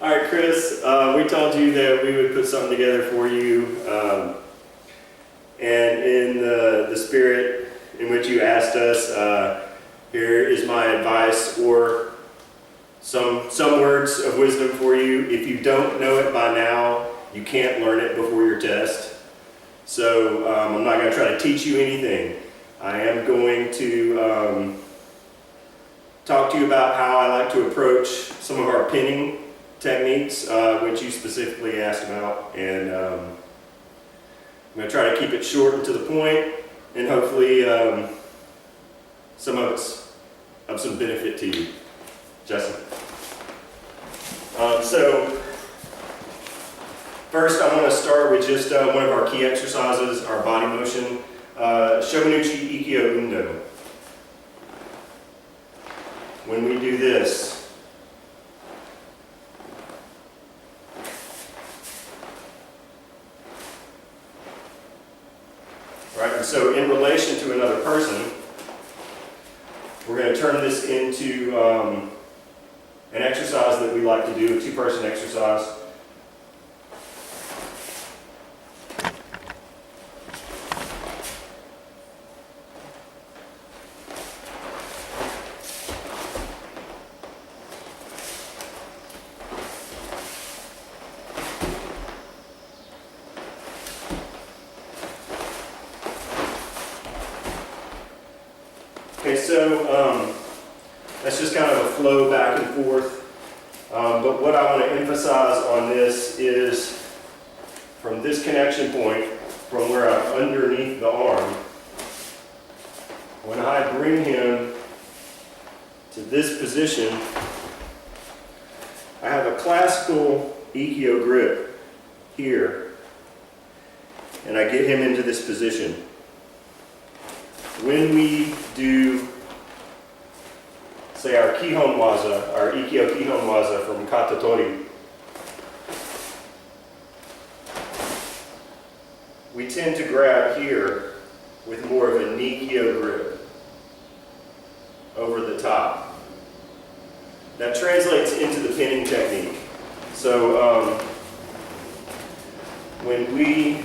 All right, Chris, we told you that we would put something together for you, and in the spirit in which you asked us, here is my advice or some words of wisdom for you. If you don't know it by now, you can't learn it before your test. So I'm not going to try to teach you anything. I am going to talk to you about how I like to approach some of our pinning techniques, which you specifically asked about, and I'm going to try to keep it short and to the point, and hopefully some of it's of some benefit to you. Justin. So first I want to start with just one of our key exercises, our body motion, Shomenuchi Ikkyo Undo. When we do this, right, and so in relation to another person, we're going to turn this into an exercise that we like to do, a two-person exercise. Okay, so that's just kind of a flow back and forth. But what I want to emphasize on this is from this connection point, from where I'm underneath the arm, when I bring him to this position, I have a classical Ikkyo grip here, and I get him into this position. When we do, say, our Kihon Waza, our Ikkyo Kihon Waza from Katatori, we tend to grab here with more of a Nikkyo grip over the top. That translates into the pinning technique. So when we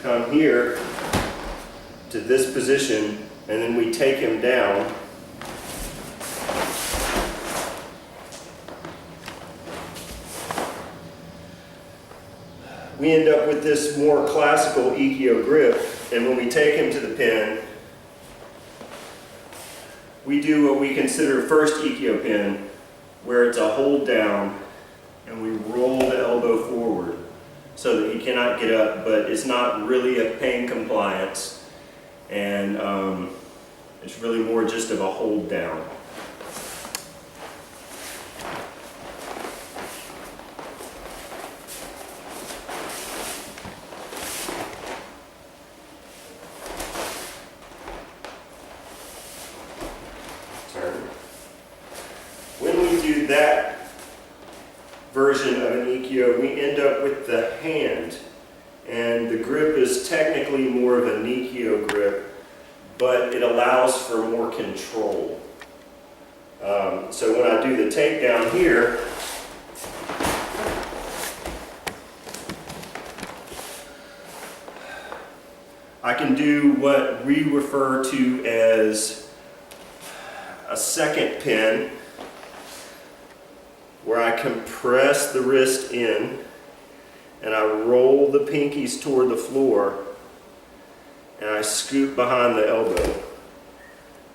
come here to this position, and then we take him down, we end up with this more classical Ikkyo grip, and when we take him to the pin, we do what we consider first Ikkyo pin, where it's a hold down, and we roll the elbow forward so that he cannot get up, but it's not really a pain compliance. And it's really more just of a hold down. Turn. When we do that version of an Ikkyo, we end up with the hand. And the grip is technically more of a Nikkyo grip, but it allows for more control. So when I do the takedown here, I can do what we refer to as a second pin, where I compress the wrist in, and I roll the pinkies toward the floor, and I scoop behind the elbow.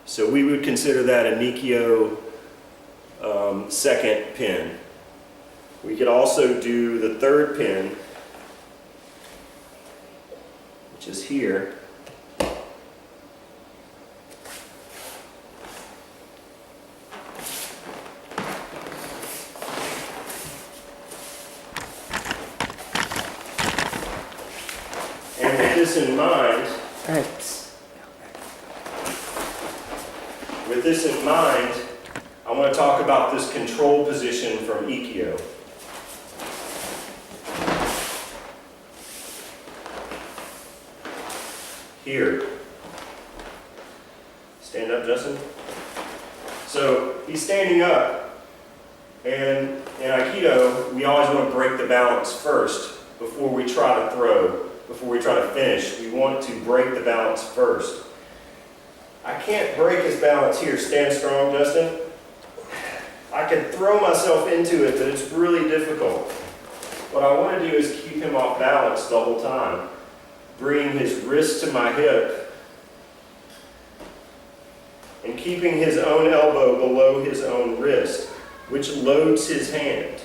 So we would consider that a Nikkyo second pin. We could also do the third pin, which is here. In mind, with this in mind, I want to talk about this control position from Ikkyo. Here. Stand up, Justin. So he's standing up, And in Aikido, we always want to break the balance first before we try to throw, before we try to finish. We want to break the balance first. I can't break his balance here. Stand strong, Justin. I can throw myself into it, but it's really difficult. What I want to do is keep him off balance the whole time. Bring his wrist to my hip and keeping his own elbow below his own wrist, which loads his hand.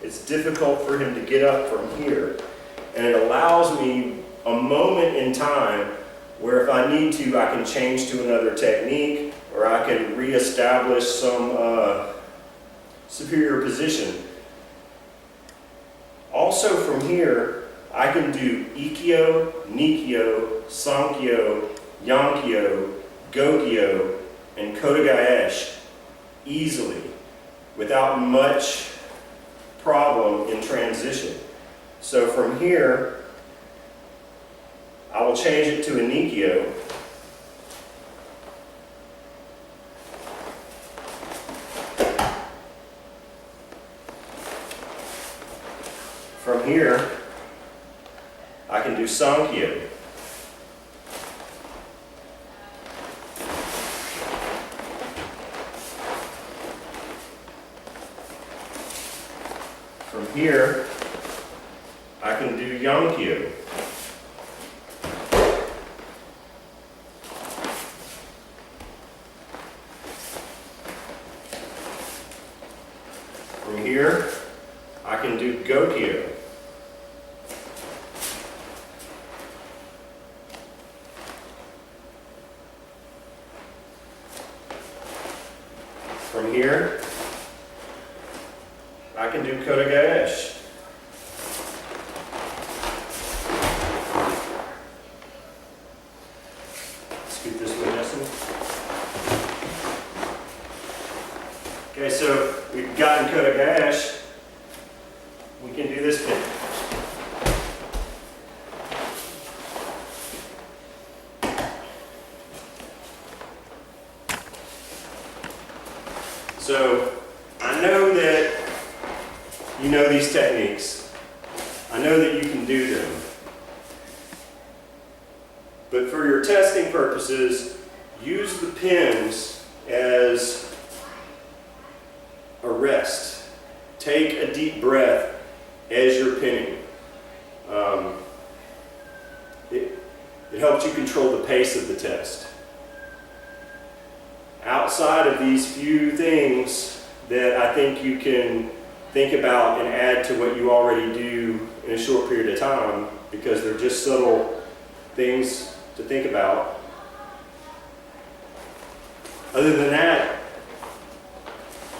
It's difficult for him to get up from here. And it allows me a moment in time where if I need to, I can change to another technique, or I can reestablish some superior position. Also from here, I can do Ikkyo, Nikkyo, Sankyo, Yankyo, Gokyo, and Kotegaeshi easily, without much problem in transition. So from here, I will change it to a Nikkyo. From here, I can do Sankyo. From here, I can do Yankyo. From here, I can do Gokyo. From here, I can do Kotegaeshi. Scoot this way, Justin. Okay, so we've gotten Kotegaeshi. We can do this bit. So I know that you know these techniques. I know that you can do them. But for your testing purposes, use the pins as a rest. Take a deep breath as you're pinning. It helps you control the pace of the test. Outside of these few things that I think you can think about and add to what you already do in a short period of time, because they're just subtle things to think about. Other than that,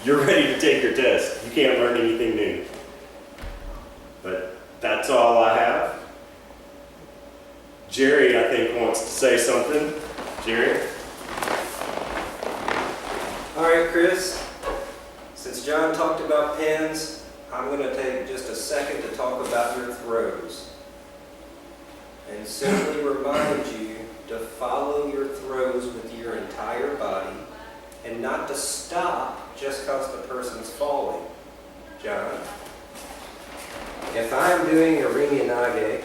you're ready to take your test. You can't learn anything new. But that's all I have. Jerry, I think, wants to say something. Jerry? All right, Chris. Since John talked about pins, I'm going to take just a second to talk about your throws. And simply remind you to follow your throws with your entire body and not to stop just because the person's falling. John? If I'm doing a ringi-nage,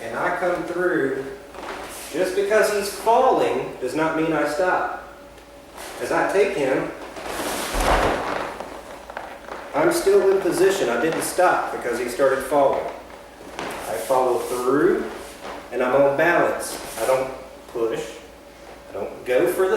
and I come through, just because he's falling does not mean I stop. As I take him, I'm still in position. I didn't stop because he started falling. I follow through, and I'm on balance. I don't push. I don't go for